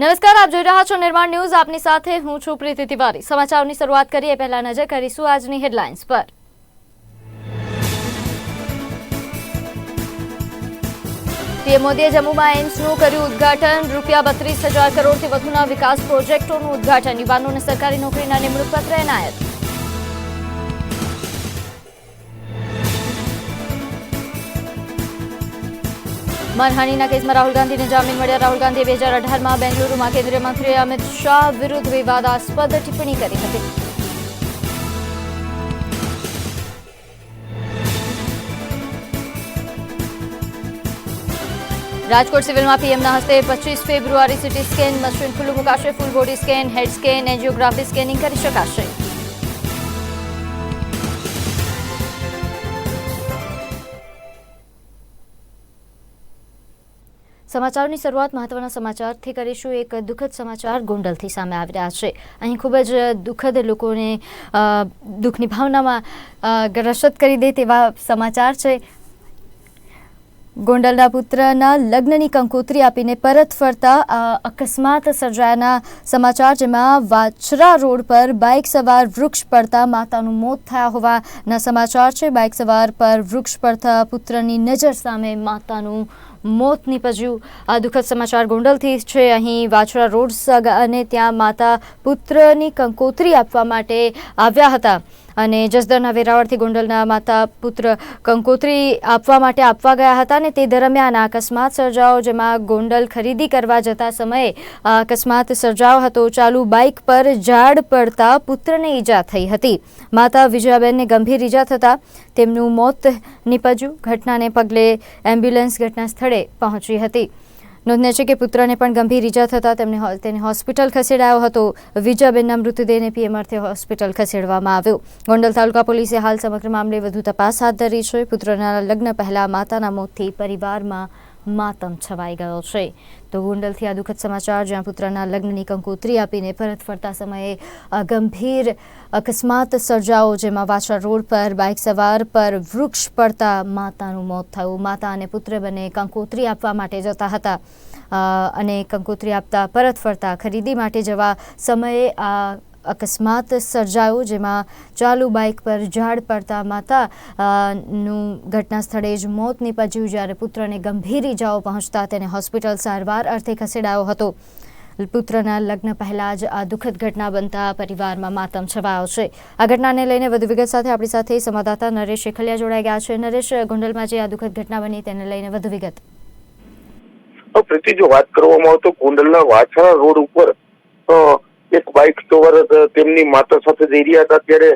નમસ્કાર, આપ જોઈ રહ્યા છો નિર્માણ ન્યૂઝ. આપની સાથે હું છું પ્રીતિ તિવારી. સમાચારોની શરૂઆત કરીએ પહેલા નજર કરીશું આજની હેડલાઇન્સ પર. પીએમ મોદીએ જમ્મુમાં એમ્સનું કર્યું ઉદ્ઘાટન. ₹32,000 કરોડથી વધુના વિકાસ પ્રોજેક્ટોનું ઉદ્ઘાટન. યુવાનોને સરકારી નોકરીના નિમણૂક પત્ર એનાયત. માનહાનિના કેસમાં રાહુલ ગાંધીને જામીન મળ્યા. રાહુલ ગાંધીએ 2018માં બેંગલુરુમાં કેન્દ્રીય મંત્રી અમિત શાહ વિરુદ્ધ વિવાદાસ્પદ ટિપ્પણી કરી હતી. રાજકોટ સિવિલમાં પીએમના હસ્તે 25 ફેબ્રુઆરી સીટી સ્કેન મશીન ખુલ્લું મુકાશે. ફૂલ બોડી સ્કેન, હેડ સ્કેન, એન્જિયોગ્રાફી સ્કેનિંગ કરી શકાશે. સમાચારોની શરૂઆત મહત્વના સમાચારથી કરીશું. એક દુઃખદ સમાચાર ગોંડલથી સામે આવી રહ્યા છે. અહીં ખૂબ જ દુઃખદ, લોકોને દુઃખની ભાવનામાં ગ્રસ્ત કરી દે તેવા સમાચાર છે. ગોંડલના પુત્રના લગ્નની કંકોત્રી આપીને પરત ફરતા અકસ્માત સર્જાયાના સમાચાર, જેમાં વાછરા રોડ પર બાઇક સવાર વૃક્ષ પડતા માતાનું મોત થયા હોવાના સમાચાર છે. બાઇક સવાર પર વૃક્ષ પડતા પુત્રની નજર સામે માતાનું મોત નીપજ્યું. આ દુઃખદ સમાચાર ગોંડલથી છે. અહીં વાછરા રોડ અને ત્યાં માતા પુત્રની કંકોત્રી આપવા માટે આવ્યા હતા અને જસદણના વેરાવળથી ગોંડલના માતા પુત્ર કંકોત્રી આપવા માટે આપવા ગયા હતા અને તે દરમિયાન અકસ્માત સર્જાયો, જેમાં ગોંડલ ખરીદી કરવા જતા સમયે અકસ્માત સર્જાયો હતો. ચાલુ બાઇક પર ઝાડ પડતા પુત્રને ઈજા થઈ હતી. માતા વિજયાબેનને ગંભીર ઈજા થતા તેમનું મોત નીપજ્યું. ઘટનાને પગલે એમ્બ્યુલન્સ ઘટના સ્થળે પહોંચી હતી. નોંધનીય છે કે પુત્રને પણ ગંભીર ઈજા થતાં તેને હોસ્પિટલ ખસેડાયો હતો. વિજયાબેનના મૃતદેહને પીએમ અર્થે હોસ્પિટલ ખસેડવામાં આવ્યો. ગોંડલ તાલુકા પોલીસે હાલ સમગ્ર મામલે વધુ તપાસ હાથ ધરી છે. પુત્રના લગ્ન પહેલા માતાના મોતથી પરિવારમાં માતમ છવાઈ ગયો છે. તો ગોંડલથી આ દુઃખદ સમાચાર, જ્યાં પુત્રના લગ્નની કંકોત્રી આપીને પરત ફરતા સમયે ગંભીર અકસ્માત સર્જાયો, જેમાં વાછરા રોડ પર બાઇક સવાર પર વૃક્ષ પડતા માતાનું મોત થયું. માતા અને પુત્ર બંને કંકોત્રી આપવા માટે જતા હતા અને કંકોત્રી આપતા પરત ફરતા ખરીદી માટે જવા સમયે આ અકસ્માત સર્જાયો, જેમાં ચાલુ બાઇક પર ઝાડ પડતા માતાનું ઘટના સ્થળે જ મોત નીપજ્યું. જ્યારે પુત્રને ગંભીર ઈજાઓ પહોંચતા તેને હોસ્પિટલ સારવાર અર્થે ખસેડાયો હતો. પુત્રના લગ્ન પહેલા જ આ દુઃખદ ઘટના બનતા પરિવારમાં માતમ છવાયો છે. આ ઘટનાને લઈને વધુ વિગત સાથે આપણી સાથે સંવાદદાતા નરેશ શેખલિયા જોડાઈ ગયા છે. નરેશ, ગોંડલમાં જે આ દુઃખદ ઘટના બની તેને લઈને વધુ વિગત. પ્રીતિ, જો વાત કરવામાં આવે તો ગોંડલના વાછરા રોડ ઉપર એક બાઇક સવાર તેમની માતા સાથે જઈ રહ્યા હતા, ત્યારે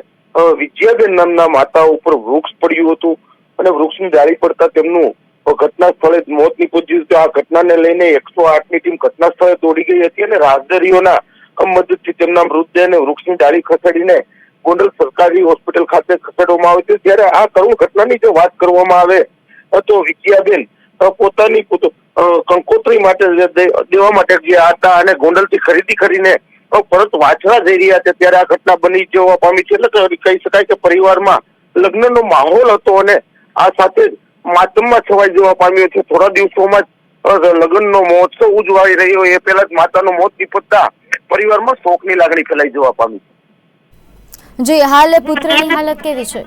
વિજયાબેન નામના માતા ઉપર વૃક્ષ પડ્યું હતું અને વૃક્ષની ડાળી પડતા તેમનું ઘટના સ્થળે મોત નીપજ્યું હતું. આ ઘટનાને લઈને 108ની ટીમ ઘટના સ્થળે દોડી ગઈ હતી અને રાહદારીઓના મદદથી તેમના મૃતદેહને વૃક્ષની ડાળી ખસેડીને ગોંડલ સરકારી હોસ્પિટલ ખાતે ખસેડવામાં આવ્યો હતો. ત્યારે આ કરુણ ઘટનાની જો વાત કરવામાં આવે તો વિજયાબેન પોતાની કંકોત્રી માટે દેવા માટે ગયા હતા અને ગોંડલથી ખરીદી કરીને પરત વાછરા જઈ રહ્યા હતા, ત્યારે આ ઘટના બની જવા પામી છે. એટલે કહી શકાય કે પરિવારમાં લગ્નનો માહોલ હતો અને આ સાથે માતમમાં છવાઈ જવા પામ્યો છે. થોડા દિવસોમાં જ લગ્નનો મહોત્સવ ઉજવાઈ રહ્યો એ પહેલા જ માતાનું મોત નીપજતા પરિવારમાં શોકની લાગણી ફેલાઈ જવા પામી. જી, હાલ પુત્રની હાલત કેવી છે?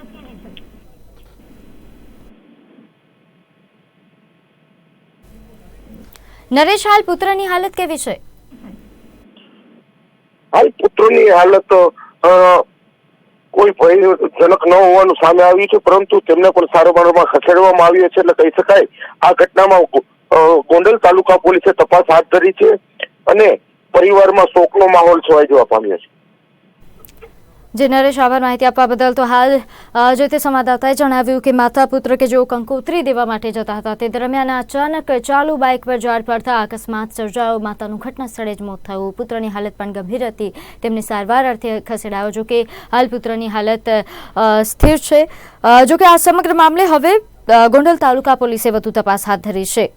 નરેશ, હાલ પુત્રની હાલત કેવી છે? હાલ પુત્રની હાલત કોઈ ભયજનક ન હોવાનું સામે આવ્યું છે, પરંતુ તેમને પણ સારવારમાં ખસેડવામાં આવ્યા છે. એટલે કહી શકાય આ ઘટનામાં ગોંડલ તાલુકા પોલીસે તપાસ હાથ ધરી છે અને પરિવારમાં શોકનો માહોલ છવાઈ જવા પામ્યો છે. જે નરેશ, આભાર માહિતી આપવા બદલ. તો હાલ જે તે સંવાદદાતાએ જણાવ્યું કે માતા પુત્ર કે જેઓ કંકોત્રી દેવા માટે જતા હતા તે દરમિયાન અચાનક ચાલુ બાઇક પર ઝાડ પડતા અકસ્માત સર્જાયો. માતાનું ઘટના સ્થળે જ મોત થયું. પુત્રની હાલત પણ ગંભીર હતી, તેમને સારવાર અર્થે ખસેડાયો. જોકે હાલ પુત્રની હાલત સ્થિર છે. જોકે આ સમગ્ર મામલે હવે ગોંડલ તાલુકા પોલીસે વધુ તપાસ હાથ ધરી છે.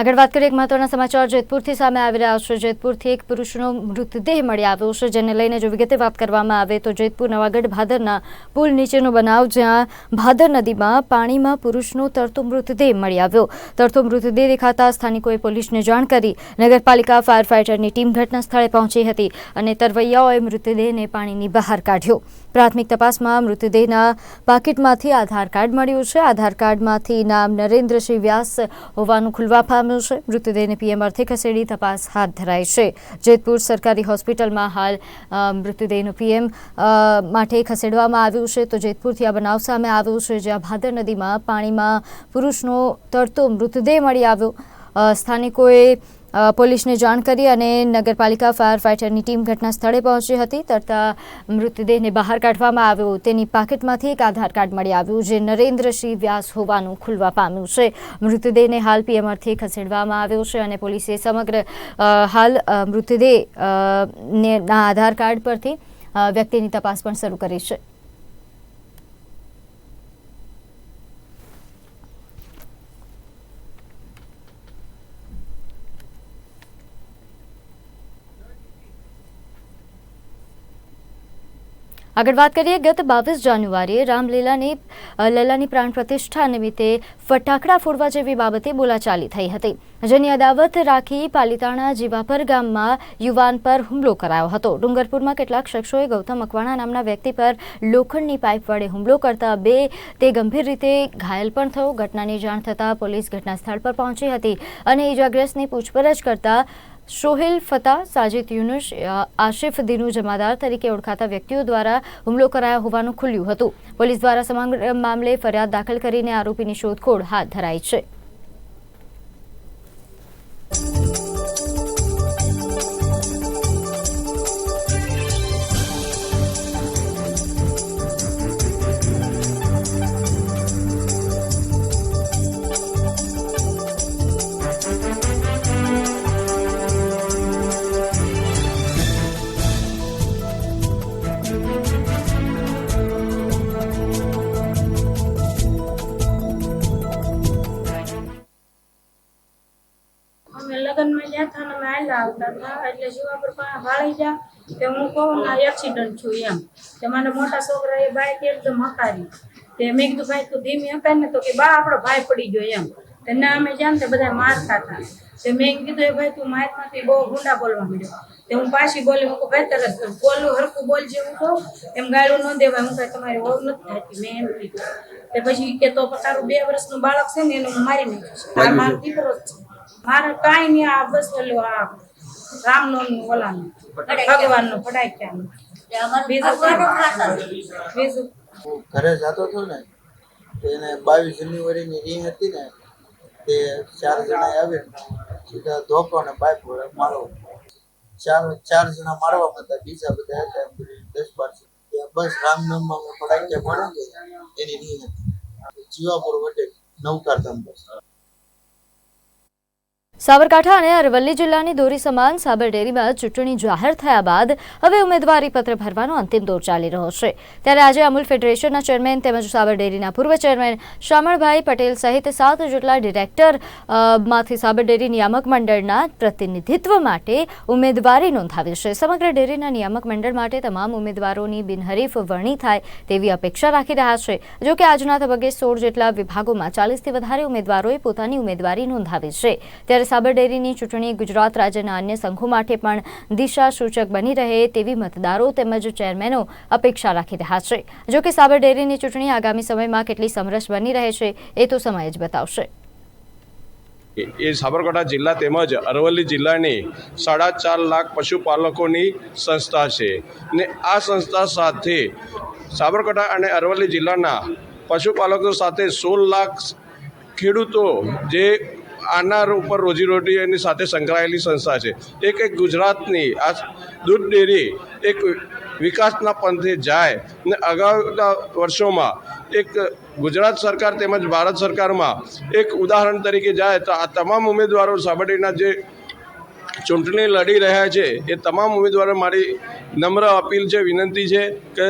આગળ વાત કરીએ એક મહત્વના સમાચાર જેતપુરથી સામે આવી રહ્યા છે। જેતપુરથી એક પુરુષનો મૃતદેહ મળી આવ્યો છે, જેને લઈને જો વિગતે વાત કરવામાં આવે તો જેતપુર નવાગઢ ભાદરના પુલ નીચેનો બનાવ, જ્યાં ભાદર નદીમાં પાણીમાં પુરુષનો તરતો મૃતદેહ મળી આવ્યો। તરતો મૃતદેહ દેખાતા સ્થાનિકોએ પોલીસને જાણ કરી નગરપાલિકા ફાયર ફાઇટરની ટીમ ઘટના સ્થળે પહોંચી હતી અને તરવૈયાઓએ મૃતદેહને પાણીની બહાર કાઢ્યો। પ્રાથમિક તપાસમાં મૃતદેહના પાકીટમાંથી આધાર કાર્ડ મળ્યું છે। આધાર કાર્ડમાંથી નામ નરેન્દ્રસિંહ વ્યાસ હોવાનું ખુલવા પામ્યું છે। મૃતદેહને પીએમ અર્થે ખસેડી તપાસ હાથ ધરાઈ છે। જેતપુર સરકારી હોસ્પિટલમાં હાલ મૃતદેહનું પીએમ માટે ખસેડવામાં આવ્યું છે। તો જેતપુરથી આ બનાવ સામે આવ્યો છે, જ્યાં ભાદર નદીમાં પાણીમાં પુરુષનો તરતો મૃતદેહ મળી આવ્યો। સ્થાનિકોએ પોલીસને જાણ કરી અને નગરપાલિકા ફાયર ફાઇટરની ટીમ ઘટના સ્થળે પહોંચી હતી। તરતા મૃતદેહને બહાર કાઢવામાં આવ્યો। તેની પાકીટમાંથી એક આધાર કાર્ડ મળી આવ્યું, જે નરેન્દ્રસિંહ વ્યાસ હોવાનું ખુલવા પામ્યું છે। મૃતદેહને હાલ પીએમ અર્થે ખસેડવામાં આવ્યો છે અને પોલીસે સમગ્ર હાલ મૃતદેહના આધાર કાર્ડ પરથી વ્યક્તિની તપાસ પણ શરૂ કરી છે। આગળ વાત કરીએ ગત 22 જાન્યુઆરીએ રામલલ્લાની પ્રાણ પ્રતિષ્ઠા નિમિત્તે ફટાકડા ફોડવા જેવી બાબતે બોલાચાલી થઈ હતી, જેની અદાવત રાખી પાલીતાણા જીવાપર ગામમાં યુવાન પર હુમલો કરાયો હતો। ડુંગરપુરમાં કેટલાક શખ્સોએ ગૌતમ મકવાણા નામના વ્યક્તિ પર લોખંડની પાઇપ વડે હુમલો કરતા તે ગંભીર રીતે ઘાયલ પણ થયો। ઘટનાની જાણ થતાં પોલીસ ઘટના સ્થળ પર પહોંચી હતી અને ઇજાગ્રસ્તની પૂછપરછ કરતા શોહેલ ફતા, સાજિદ યુનુસ, આશિફ દીનુ જમાદાર તરીકે ઓળખાતા વ્યક્તિઓ દ્વારા હુમલો કરાયો હોવાનું ખુલ્યું હતું। પોલીસ દ્વારા સમગ્ર મામલે ફરિયાદ દાખલ કરીને આરોપીની શોધખોળ હાથ ધરાઈ છે। લગ્ન માં ગયા હતા ને અમે આવતા હતા એટલે જીવાપર વાળી જા તે હું કહું ના એક્સિડન્ટ છું એમ તે મને મોટા છોકરા એ બાઈક એકદમ હકારી તે મેં કીધું ભાઈ તું ધીમી હકાય ને તો કે બા આપણો ભાઈ પડી ગયો એમ તે ના અમે જાણ તે બધા મારતા હતા તે મેં કીધું એ ભાઈ તું માથમાંથી બહુ ગુંડા બોલવા મળ્યો તે હું પાછી બોલી હું ભાઈ તરત બોલું હરખું બોલજે હું કહું એમ ગાળું ન દેવાય હું કાંઈ તમારી વહુ નથી થતી મેં એમ કીધું તે પછી કે તો તારું 2 વર્ષનું બાળક છે ને એનું હું મારી નાખીશ આ મારો દીકરો જ છે મારે કાંઈ નહીં આ બસ ઓલું આ રામનવમી ઓલાનું ભગવાનનું ફટાક્યાનું બીજું ઘરે જતો હતો ને એને 22 જાન્યુઆરીની રી હતી ને તે 4 જણા આવીને સીધા ધોકો ને પાઇપ વડે મારો 4 જણા મારવામાં હતા, બીજા બધા હતા 10-12 બસ રામનવમીમાં ફટાક્યા પડે એની રી હતી જીવાપુર વટે નવકારધામ બસ। સાબરકાંઠા અને અરવલ્લી જિલ્લાની દોરી સમાન સાબર ડેરીમાં ચૂંટણી જાહેર થયા બાદ હવે ઉમેદવારી પત્ર ભરવાનો અંતિમ દોર ચાલી રહ્યો છે। ત્યારે આજે અમૂલ ફેડરેશનના ચેરમેન તેમજ સાબર ડેરીના પૂર્વ ચેરમેન શામળભાઈ પટેલ સહિત 7 જેટલા ડિરેક્ટર માંથી સાબર ડેરી નિયામક મંડળના પ્રતિનિધિત્વ માટે ઉમેદવારી નોંધાવી છે। સમગ્ર ડેરીના નિયામક મંડળ માટે તમામ ઉમેદવારોની બિનહરીફ વરણી થાય તેવી અપેક્ષા રાખી રહ્યા છે। જોકે આજના તબક્કે 16 જેટલા વિભાગોમાં 40થી વધારે ઉમેદવારોએ પોતાની ઉમેદવારી નોંધાવી છે। ત્યારે સાબર ડેરીની ચૂંટણી ગુજરાત રાજ્યના અન્ય સંઘો માટે પણ દિશા સૂચક બની રહે તેવી મતદારો તેમજ ચેરમેનો અપેક્ષા રાખી રહ્યા છે। જોકે સાબર ડેરીની ચૂંટણી આગામી સમયમાં કેટલી સમરસ બની રહે છે એ તો સમય જ બતાવશે। એ સાબરકાંઠા જિલ્લા તેમજ અરવલ્લી જિલ્લાની 4.5 લાખ પશુપાલકોની સંસ્થા છે ને આ સંસ્થા સાથે સાબરકાંઠા અને અરવલ્લી જિલ્લાના પશુપાલકો સાથે 16 લાખ ખેડૂતો જે આના ઉપર રોજીરોટીની સાથે સંકળાયેલી સંસ્થા છે। એક ગુજરાતની આ દૂધ ડેરી એક વિકાસના પંથે જાય ને અગાઉના વર્ષોમાં એક ગુજરાત સરકાર તેમજ ભારત સરકારમાં એક ઉદાહરણ તરીકે જાય તો આ તમામ ઉમેદવારો સાબર ડેરીના જે ચૂંટણી લડી રહ્યા છે એ તમામ ઉમેદવારો મારી નમ્ર અપીલ છે, વિનંતી છે કે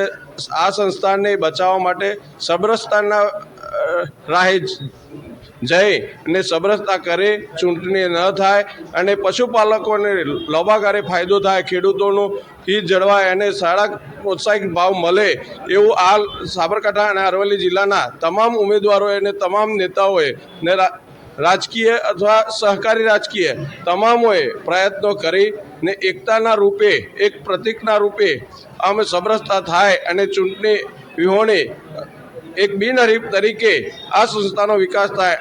આ સંસ્થાને બચાવવા માટે સબરસતાના રાહે જઈ અને સબરસતા કરે, ચૂંટણી ન થાય અને પશુપાલકોને લોભાગારે ફાયદો થાય, ખેડૂતોનું હિત જળવાય અને સારા પ્રોત્સાહિત ભાવ મળે એવું આ સાબરકાંઠા અને અરવલ્લી જિલ્લાના તમામ ઉમેદવારોએ અને તમામ નેતાઓએ ને રાજકીય અથવા સહકારી રાજકીય તમામોએ પ્રયત્નો કરી ને એકતાના રૂપે, એક પ્રતિકના રૂપે અમે સબરસતા થાય અને ચૂંટણી વિહોણી એક બિનહરીફ તરીકે આ સંસ્થાનો વિકાસ થાય.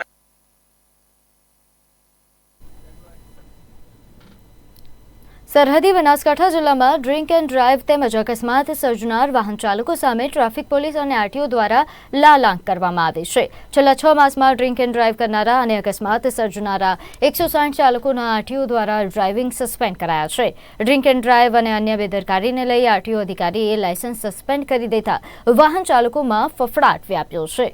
સરહદી બનાસકાંઠા જિલ્લામાં ડ્રિંક એન્ડ ડ્રાઈવ તેમજ અકસ્માત સર્જનાર વાહન ચાલકો સામે ટ્રાફિક પોલીસ અને આરટીઓ દ્વારા લાલાંક કરવામાં આવે છે. છેલ્લા 6 માસમાં ડ્રિંક એન્ડ ડ્રાઈવ કરનારા અને અકસ્માત સર્જનારા 160 ચાલકોના આરટીઓ દ્વારા ડ્રાઇવિંગ સસ્પેન્ડ કરાયા છે. ડ્રિંક એન્ડ ડ્રાઈવ અને અન્ય બેદરકારીને લઈ આરટીઓ અધિકારીએ લાયસન્સ સસ્પેન્ડ કરી દેતા વાહન ચાલકોમાં ફફડાટ વ્યાપ્યો છે.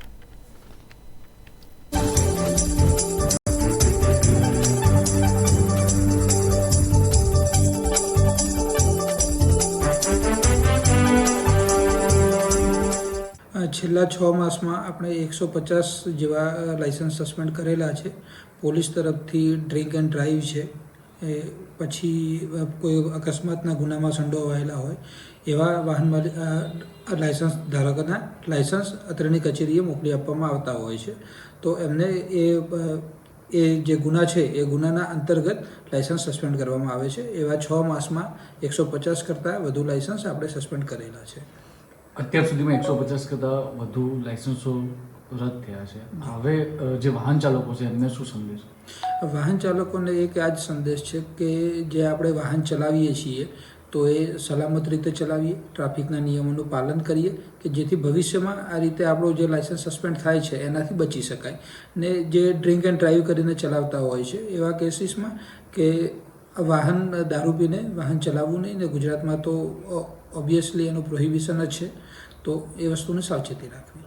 છેલ્લા 6 માસમાં આપણે 150 જેવા લાઇસન્સ સસ્પેન્ડ કરેલા છે. પોલીસ તરફથી ડ્રિંક એન્ડ ડ્રાઈવ છે, પછી કોઈ અકસ્માતના ગુનામાં સંડોવાયેલા હોય એવા વાહન લાઇસન્સ ધારકોના લાઇસન્સ અત્રેની કચેરીએ મોકલી આપવામાં આવતા હોય છે. તો એમને એ જે ગુના છે એ ગુનાના અંતર્ગત લાઇસન્સ સસ્પેન્ડ કરવામાં આવે છે. એવા 6 માસમાં 150 કરતાં વધુ લાઇસન્સ આપણે સસ્પેન્ડ કરેલા છે. અત્યાર સુધીમાં 150 કરતાં વધુ લાઇસન્સો રદ થયા છે. હવે જે વાહન ચાલકો છે એમને શું સંદેશ? વાહન ચાલકોને એક આ જ સંદેશ છે કે જે આપણે વાહન ચલાવીએ છીએ તો એ સલામત રીતે ચલાવીએ, ટ્રાફિકના નિયમોનું પાલન કરીએ કે જેથી ભવિષ્યમાં આ રીતે આપણો જે લાઇસન્સ સસ્પેન્ડ થાય છે એનાથી બચી શકાય. ને જે ડ્રિંક એન્ડ ડ્રાઈવ કરીને ચલાવતા હોય છે એવા કેસીસમાં કે વાહન દારૂ પીને વાહન ચલાવવું નહીં, ને ગુજરાતમાં તો ઓબ્વિયસલી એનું પ્રોહિબિશન જ છે, તો એ વસ્તુની સાવચેતી રાખવી.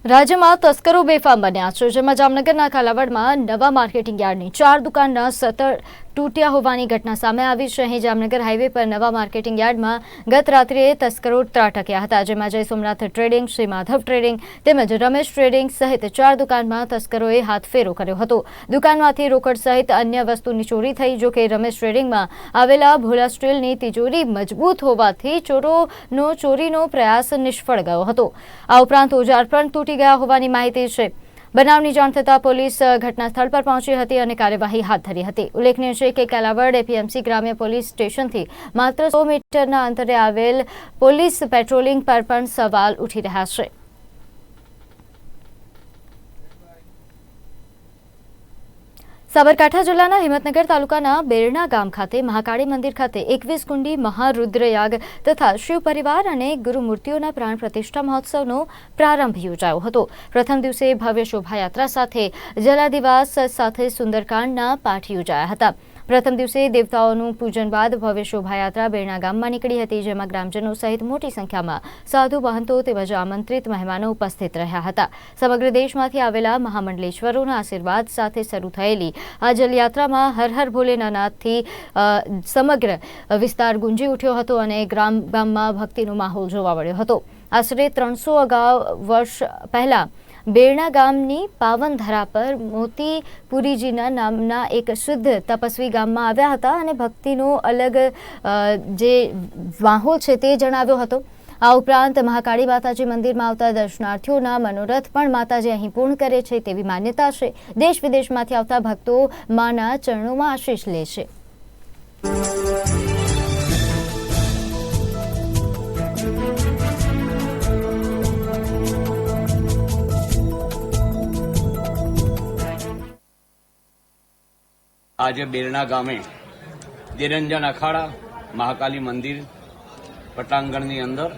રાજ્યમાં તસ્કરો બેફામ બન્યા છે, જેમાં જામનગરના કાલાવડમાં નવા માર્કેટિંગ યાર્ડની 4 દુકાનના શટર તૂટ્યા હોવાની ઘટના સામે આવી છે. અહીં જામનગર હાઈવે પર નવા માર્કેટિંગ યાર્ડમાં ગત રાત્રિએ તસ્કરો ત્રાટક્યા હતા, જેમાં જય સોમનાથ ટ્રેડિંગ, શ્રી માધવ ટ્રેડિંગ તેમજ રમેશ ટ્રેડિંગ સહિત 4 દુકાનમાં તસ્કરોએ હાથફેરો કર્યો હતો. દુકાનમાંથી રોકડ સહિત અન્ય વસ્તુની ચોરી થઈ. જોકે રમેશ ટ્રેડિંગમાં આવેલા ભોલા સ્ટીલની તિજોરી મજબૂત હોવાથી ચોરોનો ચોરીનો પ્રયાસ નિષ્ફળ ગયો હતો. આ ઉપરાંત ઓજાર પણ તૂટી ગયા હોવાની માહિતી છે. બનાવની જાણ થતાં પોલીસ ઘટના સ્થળ પર પહોંચી હતી અને કાર્યવાહી હાથ ધરી હતી. ઉલ્લેખનીય છે કે કાલાવડ એપીએમસી ગ્રામ્ય પોલીસ સ્ટેશનથી માત્ર 100 મીટરના અંતરે આવેલ પોલીસ પેટ્રોલિંગ પર પણ સવાલ ઉઠી રહ્યા છે. સાબરકાંઠા જિલ્લાના હિંમતનગર તાલુકાના બેરણા ગામ ખાતે મહાકાળી મંદિર ખાતે 21 કુંડી મહારુદ્રયાગ તથા શિવ પરિવાર અને ગુરુમૂર્તિઓના પ્રાણ પ્રતિષ્ઠા મહોત્સવનો પ્રારંભ યોજાયો હતો. પ્રથમ દિવસે ભવ્ય શોભાયાત્રા સાથે જલાદિવાસ સાથે સુંદરકાંડના પાઠ યોજાયા હતા. પ્રથમ દિવસે દેવતાઓનું પૂજન બાદ ભવ્ય શોભાયાત્રા બેરણા ગામમાં નીકળી હતી, જેમાં ગ્રામજનો સહિત મોટી સંખ્યામાં સાધુ મહંતો તેમજ આમંત્રિત મહેમાનો ઉપસ્થિત રહ્યા હતા. સમગ્ર દેશમાંથી આવેલા મહામંડલેશ્વરોના આશીર્વાદ સાથે શરૂ થયેલી આ જલયાત્રામાં હર હર ભોલેનાથથી સમગ્ર વિસ્તાર ગુંજી ઉઠ્યો હતો અને ગામમાં ભક્તિનો માહોલ જોવા મળ્યો હતો. આશરે 300 વર્ષ પહેલા બેરણા ગામની પાવન ધરા પર મોતીપુરીજીના નામના એક શુદ્ધ તપસ્વી ગામમાં આવ્યા હતા અને ભક્તિનો અલગ જે માહોલ છે તે જણાવ્યો હતો. આ ઉપરાંત મહાકાળી માતાજી મંદિરમાં આવતા દર્શનાર્થીઓના મનોરથ પણ માતાજી અહીં પૂર્ણ કરે છે તેવી માન્યતા છે. દેશ વિદેશમાંથી આવતા ભક્તો માના ચરણોમાં આશીષ લે છે. આજે બેરણા ગામે નિરંજન અખાડા મહાકાલી મંદિર પટાંગણની અંદર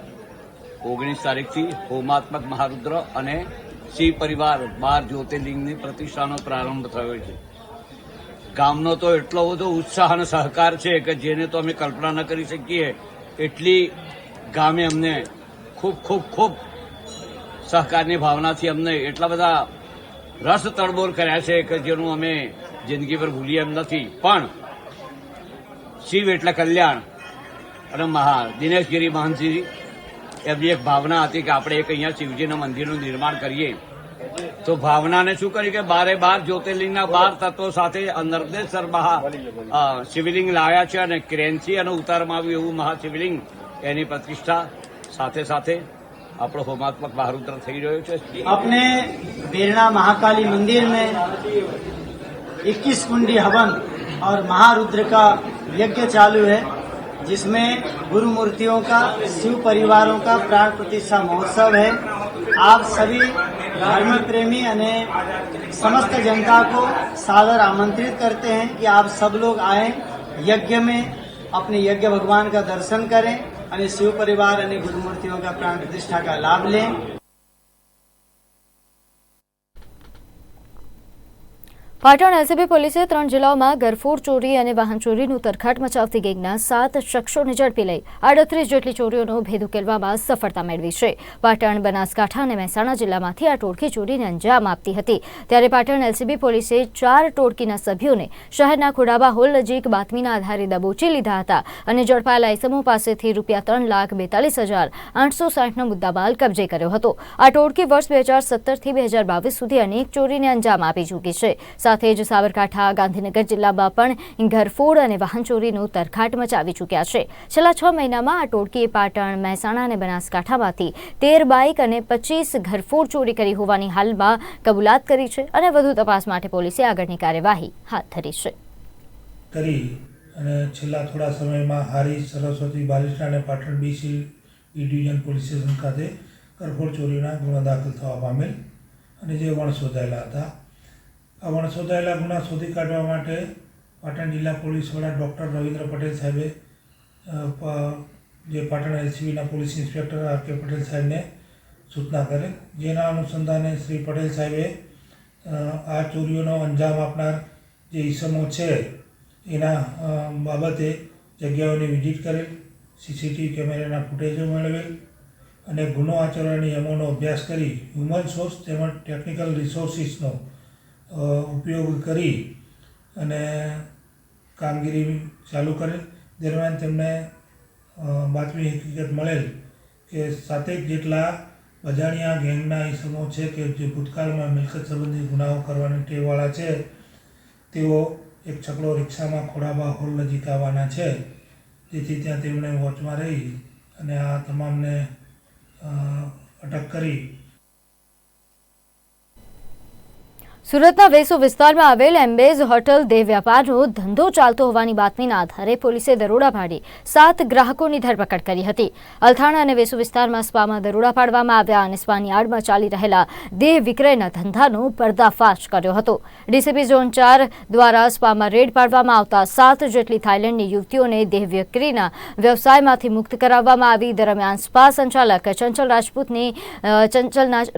19 તારીખથી હોમાત્મક મહારુદ્ર અને શિવ પરિવાર 12 જ્યોતિર્લિંગની પ્રતિષ્ઠાનો પ્રારંભ થયો છે. ગામનો તો એટલો બધો ઉત્સાહ અને સહકાર છે કે જેને તો અમે કલ્પના ન કરી શકીએ એટલી ગામે અમને ખૂબ ખૂબ ખૂબ સહકારની ભાવનાથી અમને એટલા બધા રસ તડબોળ કર્યા છે કે જેનું અમે જિંદગી પર ભૂલીએ એમ નથી. પણ શિવ એટલે કલ્યાણ અને દિનેશગીરી મહંતજી એમની એક ભાવના હતી કે આપણે એક અહીંયા શિવજીના મંદિરનું નિર્માણ કરીએ. તો ભાવનાને શું કર્યું કે 12 જ્યોતિર્લિંગના 12 તત્વો સાથે નર્મદેશ્વર શિવલિંગ લાવ્યા છે અને ક્રેનથી અને ઉતારવામાં આવ્યું એવું મહાશિવલિંગ એની પ્રતિષ્ઠા સાથે સાથે આપણો હોમાત્મક મહારુદ્ર થઈ રહ્યો છે. अपने बेरना महाकाली मंदिर में 21 कुंडी हवन और महारुद्र का यज्ञ चालू है, जिसमें गुरु मूर्तियों का, शिव परिवारों का प्राण प्रतिष्ठा महोत्सव है. आप सभी धर्म प्रेमी અને समस्त जनता को सादर आमंत्रित करते हैं कि आप सब लोग आए, यज्ञ में अपने यज्ञ भगवान का दर्शन करें અને शिव परिवार અને गुरु मूर्तियों का प्राण प्रतिष्ठा का लाभ लें. પાટણ એલસીબી પોલીસે 3 જિલ્લાઓમાં ગરફોડ ચોરી અને વાહન ચોરીનું તરખાટ મચાવતી ગેંગના 7 શખ્સોને ઝડપી લઈ 38 જેટલી ચોરીઓનો ભેદ ઉકેલવામાં સફળતા મેળવી છે. પાટણ, બનાસકાંઠા અને મહેસાણા જિલ્લામાંથી આ ટોળકી ચોરીને અંજામ આપતી હતી. ત્યારે પાટણ એલસીબી પોલીસે 4 ટોળકીના સભ્યોને શહેરના ખોડાબા હોલ નજીક બાતમીના આધારે દબોચી લીધા હતા અને ઝડપાયેલા ઇસમો પાસેથી ₹3,42,860નો મુદ્દામાલ કબજે કર્યો હતો. આ ટોળકી વર્ષ 2017 થી 2022 સુધી અનેક ચોરીને અંજામ આપી ચૂકી છે. સાથે જ સાબરકાંઠા, ગાંધીનગર જિલ્લામાં પણ ઘરફોડ અને વાહન ચોરીનું તરખાટ મચાવી ચૂક્યા છે. છેલ્લા 6 મહિનામાં આ ટોળકીએ પાટણ, મહેસાણા અને બનાસકાંઠામાંથી 13 બાઇક અને 25 ઘરફોડ ચોરી કરી હોવાની હાલમાં કબૂલાત કરી છે અને વધુ તપાસ માટે પોલીસે આગળની કાર્યવાહી હાથ ધરી છે. અને છેલ્લા થોડા સમયમાં હારીજ, સરસ્વતી, બાલિસ્ટા અને Patan BC division police station ખાતે ઘરફોડ ચોરીના ગુના દાખલ થવા પામેલ અને જે વણશોધાયેલા હતા. આ વણશોધાયેલા ગુના શોધી કાઢવા માટે પાટણ જિલ્લા પોલીસ વડા ડૉક્ટર રવિન્દ્ર પટેલ સાહેબે જે પાટણ એલસીબીના પોલીસ ઇન્સ્પેક્ટર RK પટેલ સાહેબને સૂચના કરેલ. જેના અનુસંધાને શ્રી પટેલ સાહેબે આ ચોરીઓનો અંજામ આપનાર જે ઇસમો છે એના બાબતે જગ્યાઓની વિઝિટ કરેલ, CCTV કેમેરાના ફૂટેજો મેળવેલ અને ગુનો આચરણના નિયમોનો અભ્યાસ કરી હ્યુમન સોર્સ તેમજ ટેકનિકલ રિસોર્સિસનો ઉપયોગ કરી અને કામગીરી ચાલુ કરેલ. દરમિયાન તેમને બાતમી હકીકત મળેલ કે 7 જેટલા અજાણ્યા ગેંગના ઇસમો છે કે જે ભૂતકાળમાં મિલકત સંબંધી ગુનાઓ કરવાની ટેવવાળા છે, તેઓ એક છકડો રિક્ષામાં ખોડાબા હોલ નજીક આવવાના છે. જેથી ત્યાં તેમણે વોચમાં રહી અને આ તમામને અટક કરી. સુરતના વેસુ વિસ્તારમાં આવેલ એમ્બેઝ હોટલ દેહ વ્યાપારનો ધંધો ચાલતો હોવાની બાતમીના આધારે પોલીસે દરોડા પાડી 7 ગ્રાહકોની ધરપકડ કરી હતી. અલથાણા અને વેસુ વિસ્તારમાં સ્પામાં દરોડા પાડવામાં આવ્યા અને સ્પાની આડમાં ચાલી રહેલા દેહ વિક્રયના ધંધાનો પર્દાફાશ કર્યો હતો. ડીસીપી ઝોન 4 દ્વારા સ્પામાં રેડ પાડવામાં આવતા 7 જેટલી થાઇલેન્ડની યુવતીઓને દેહ વિક્રીના વ્યવસાયમાંથી મુક્ત કરાવવામાં આવી. દરમિયાન સ્પા સંચાલક ચંચલ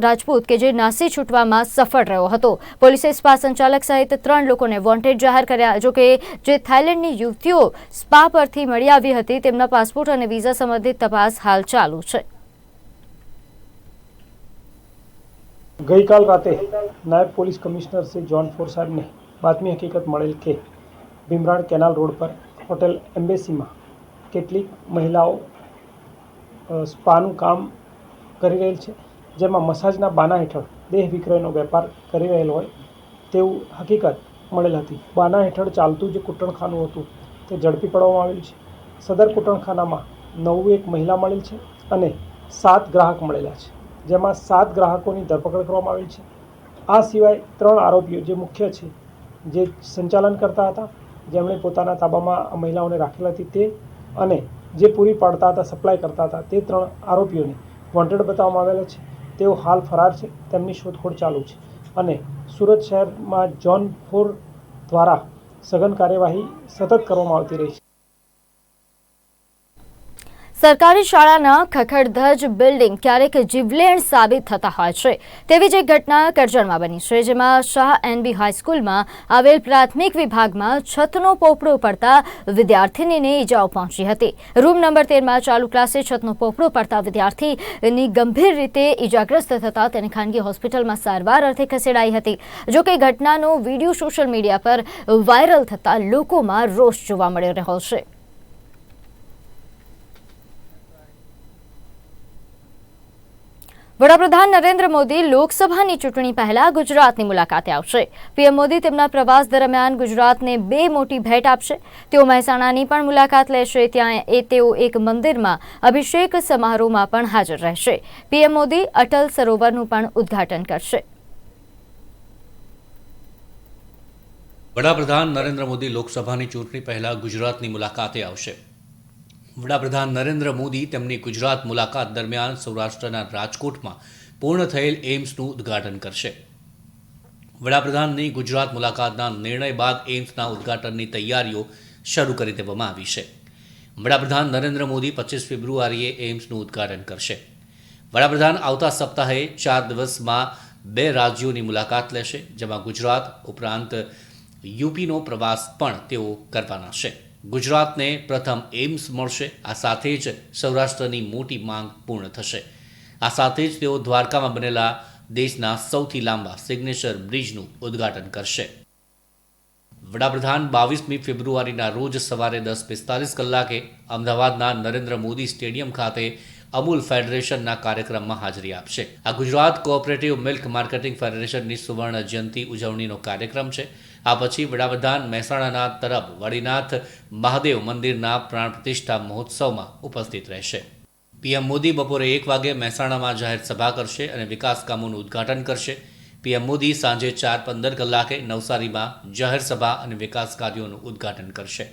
રાજપૂત કે જે નાસી છૂટવામાં સફળ રહ્યો હતો. પોલીસે સ્પા સંચાલક સહિત 3 લોકોને વોન્ટેડ જાહેર કર્યા. જોકે જે થાઇલેન્ડની યુવતીઓ સ્પા પરથી મળી આવી હતી તેમના પાસપોર્ટ અને વિઝા સંબંધિત તપાસ હાલ ચાલુ છે. ગઈકાલ રાતે નાયબ પોલીસ કમિશનર શ્રી ઝોન 4 સાહેબને બાતમી હકીકત મળેલ કે ભીમરાણ કેનાલ રોડ પર હોટેલ એમ્બેસીમાં કેટલીક મહિલાઓ સ્પાનું કામ કરી રહેલ છે, જેમાં મસાજના બાના હેઠળ દેહ વિક્રયનો વેપાર કરી રહેલ હોય તેવું હકીકત મળેલ હતી. બાના હેઠળ ચાલતું જે કૂટણખાનું હતું તે ઝડપી પાડવામાં આવેલ છે. સદર કૂટણખાનામાં 91 મહિલા મળેલ છે અને 7 ગ્રાહક મળેલા છે, જેમાં 7 ગ્રાહકોની ધરપકડ કરવામાં આવેલ છે. આ સિવાય 3 આરોપીઓ જે મુખ્ય છે, જે સંચાલન કરતા હતા, જેમણે પોતાના તાબામાં મહિલાઓને રાખેલ હતી તે અને જે પૂરી પાડતા હતા, સપ્લાય કરતા હતા, તે 3 આરોપીઓને વોન્ટેડ બતાવવામાં આવેલા છે. તેઓ હાલ ફરાર છે. તેમની શોધખોળ ચાલુ છે અને સુરત શહેરમાં ઝોન 4 દ્વારા સઘન કાર્યવાહી સતત કરવામાં આવતી રહી છે. સરકારી શાળાના ખખડધજ બિલ્ડિંગ ક્યારેક જીવલેણ સાબિત થતા હોય છે તેવી જ એક ઘટના કરજણમાં બની છે, જેમાં શાહ NB હાઈસ્કૂલમાં આવેલ પ્રાથમિક વિભાગમાં છતનો પોપડો પડતા વિદ્યાર્થીનીને ઈજાઓ પહોંચી હતી. રૂમ નંબર 13માં ચાલુ ક્લાસે છતનો પોપડો પડતા વિદ્યાર્થીની ગંભીર રીતે ઈજાગ્રસ્ત થતાં તેને ખાનગી હોસ્પિટલમાં સારવાર અર્થે ખસેડાઈ હતી. જોકે ઘટનાનો વિડીયો સોશિયલ મીડિયા પર વાયરલ થતાં લોકોમાં રોષ જોવા મળી રહ્યો છે. વડાપ્રધાન નરેન્દ્ર મોદી લોકસભાની ચૂંટણી પહેલા ગુજરાતની મુલાકાતે આવશે. પીએમ મોદી તેમના પ્રવાસ દરમિયાન ગુજરાતને 2 મોટી ભેટ આપશે. તેઓ મહેસાણાની પણ મુલાકાત લેશે. ત્યાં તેઓ એક મંદિરમાં અભિષેક સમારોહમાં પણ હાજર રહેશે. પીએમ મોદી અટલ સરોવરનું પણ ઉદ્ઘાટન કરશે. વડાપ્રધાન નરેન્દ્ર મોદી લોકસભાની ચૂંટણી પહેલા ગુજરાતની મુલાકાતે આવશે. વડાપ્રધાન નરેન્દ્ર મોદી તેમની ગુજરાત મુલાકાત દરમિયાન સૌરાષ્ટ્રના રાજકોટમાં પૂર્ણ થયેલ એમ્સનું ઉદ્ઘાટન કરશે. વડાપ્રધાનની ગુજરાત મુલાકાતના નિર્ણય બાદ એમ્સના ઉદ્ઘાટનની તૈયારીઓ શરૂ કરી દેવામાં આવી છે. વડાપ્રધાન નરેન્દ્ર મોદી 25 ફેબ્રુઆરીએ એમ્સનું ઉદ્ઘાટન કરશે. વડાપ્રધાન આવતા સપ્તાહે 4 દિવસમાં 2 રાજ્યોની મુલાકાત લેશે, જેમાં ગુજરાત ઉપરાંત યુપીનો પ્રવાસ પણ તેઓ કરવાના છે. ગુજરાતને પ્રથમ એમ્સ મળશે. આ સાથે જ સૌરાષ્ટ્રની મોટી માંગ પૂર્ણ થશે. આ સાથે જ તેઓ દ્વારકામાં બનેલા દેશના સૌથી લાંબા સિગ્નેચર બ્રિજનું ઉદ્ઘાટન કરશે. વડાપ્રધાન 22મી ફેબ્રુઆરીના રોજ સવારે 10:45 કલાકે અમદાવાદના નરેન્દ્ર મોદી સ્ટેડિયમ ખાતે અમૂલ ફેડરેશનના કાર્યક્રમમાં હાજરી આપશે. આ ગુજરાત કોઓપરેટિવ મિલ્ક માર્કેટિંગ ફેડરેશનની સુવર્ણ જયંતિ ઉજવણીનો કાર્યક્રમ છે. આ પછી વડાપ્રધાન મહેસાણાના તરફ વડીનાથ મહાદેવ મંદિરના પ્રાણ પ્રતિષ્ઠા મહોત્સવમાં ઉપસ્થિત રહેશે. પીએમ મોદી બપોરે 1 વાગે મહેસાણામાં જાહેર સભા કરશે અને વિકાસ કામોનું ઉદ્ઘાટન કરશે. પીએમ મોદી સાંજે 4:15 કલાકે નવસારીમાં જાહેર સભા અને વિકાસ કાર્યોનું ઉદ્ઘાટન કરશે.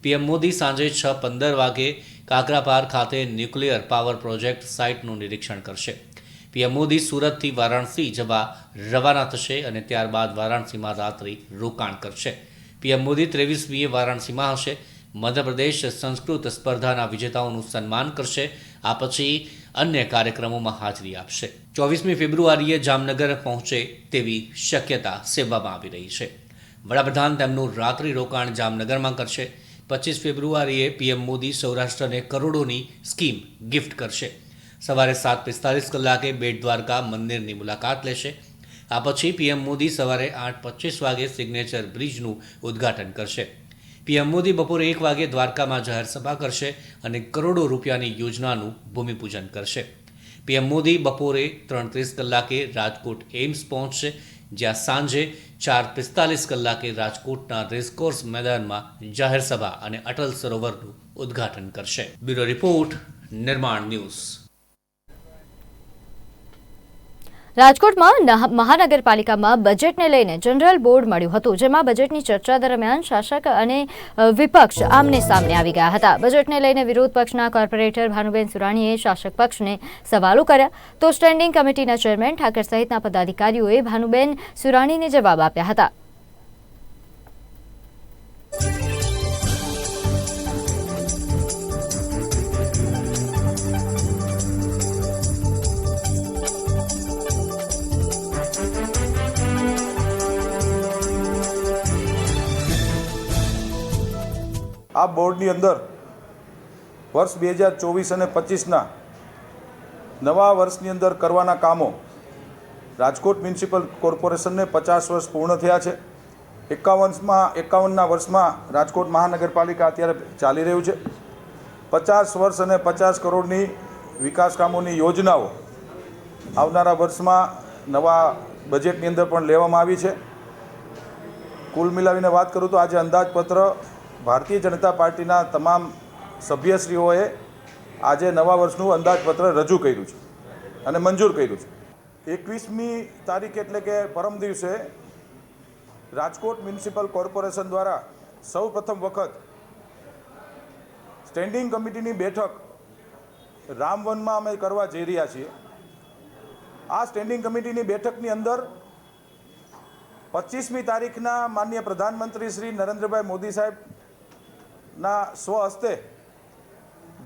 પીએમ મોદી સાંજે 6:15 વાગે કાકરાપાર ખાતે ન્યુક્લિયર પાવર પ્રોજેક્ટ સાઇટનું નિરીક્ષણ કરશે. પીએમ મોદી સુરતથી વારાણસી જવા રવાના થશે અને ત્યારબાદ વારાણસીમાં રાત્રિ રોકાણ કરશે. પીએમ મોદી 23મીએ વારાણસીમાં હશે. મધ્યપ્રદેશ સંસ્કૃત સ્પર્ધાના વિજેતાઓનું સન્માન કરશે. આ પછી અન્ય કાર્યક્રમોમાં હાજરી આપશે. 24મી ફેબ્રુઆરીએ જામનગર પહોંચે તેવી શક્યતા સેવવામાં આવી રહી છે. વડાપ્રધાન તેમનું રાત્રિ રોકાણ જામનગરમાં કરશે. 25 ફેબ્રુઆરીએ પીએમ મોદી સૌરાષ્ટ્રને કરોડોની સ્કીમ ગિફ્ટ કરશે. સવારે 7:45 કલાકે બેટ દ્વારકા મંદિરની મુલાકાત લેશે. આ પછી પીએમ મોદી સવારે 8:25 વાગે સિગ્નેચર બ્રિજનું ઉદ્ઘાટન કરશે. પીએમ મોદી બપોરે 1 વાગે દ્વારકામાં જાહેર સભા કરશે અને કરોડો રૂપિયાની યોજનાનું ભૂમિપૂજન કરશે. પીએમ મોદી બપોરે 3:30 કલાકે રાજકોટ એમ્સ પહોંચશે, જ્યાં સાંજે 4:45 કલાકે રાજકોટના રેસકોર્સ મેદાનમાં જાહેર સભા અને અટલ સરોવરનું ઉદ્ઘાટન કરશે. બ્યુરો રિપોર્ટ, નિર્માણ ન્યૂઝ. રાજકોટમાં મહાનગરપાલિકામાં બજેટને લઈને જનરલ બોર્ડ મળ્યું હતું, જેમાં બજેટની ચર્ચા દરમિયાન શાસક અને વિપક્ષ આમને સામને આવી ગયા હતા. બજેટને લઈને વિરોધ પક્ષના કોર્પોરેટર ભાનુબેન સુરાણીએ શાસક પક્ષને સવાલો કર્યા, તો સ્ટેન્ડિંગ કમિટીના ચેરમેન ઠાકર સહિતના પદાધિકારીઓએ ભાનુબેન સુરાણીને જવાબ આપ્યા હતા. આ બોર્ડની અંદર વર્ષ 2024 અને 25ના નવા વર્ષની અંદર કરવાના કામો, રાજકોટ મ્યુનિસિપલ કોર્પોરેશનને 50 વર્ષ પૂર્ણ થયા છે. 51ના વર્ષમાં રાજકોટ મહાનગરપાલિકા અત્યારે ચાલી રહ્યું છે. 50 વર્ષ અને 50 કરોડની વિકાસ કામોની યોજનાઓ આવનારા વર્ષમાં નવા બજેટની અંદર પણ લેવામાં આવી છે. કુલ મિલાવીને વાત કરું તો આજે અંદાજપત્ર ભારતીય જનતા પાર્ટીના તમામ સભ્યશ્રીઓએ આજે નવા વર્ષનું અંદાજપત્ર રજૂ કર્યું છે અને મંજૂર કર્યું છે. 21મી તારીખ એટલે કે પરમ દિવસે રાજકોટ મ્યુનિસિપલ કોર્પોરેશન દ્વારા સૌ પ્રથમ વખત સ્ટેન્ડિંગ કમિટીની બેઠક રામવનમાં અમે કરવા જઈ રહ્યા છીએ. આ સ્ટેન્ડિંગ કમિટીની બેઠકની અંદર 25મી તારીખના માનનીય પ્રધાનમંત્રી શ્રી નરેન્દ્રભાઈ મોદી સાહેબના સ્વહસ્તે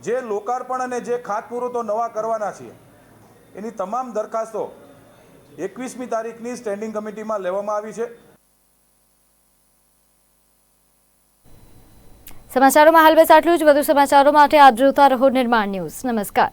જે લોકાર્પણ અને જે ખાતમુહૂર્તો નવા કરવાના છીએ એની તમામ દરખાસ્તો 21મી તારીખની સ્ટેન્ડિંગ કમિટીમાં લેવામાં આવી છે. સમાચારોમાં હાલ બસ આટલું જ. વધુ સમાચારો માટે આપ જોતા રહો નિર્માણ ન્યૂઝ. નમસ્કાર.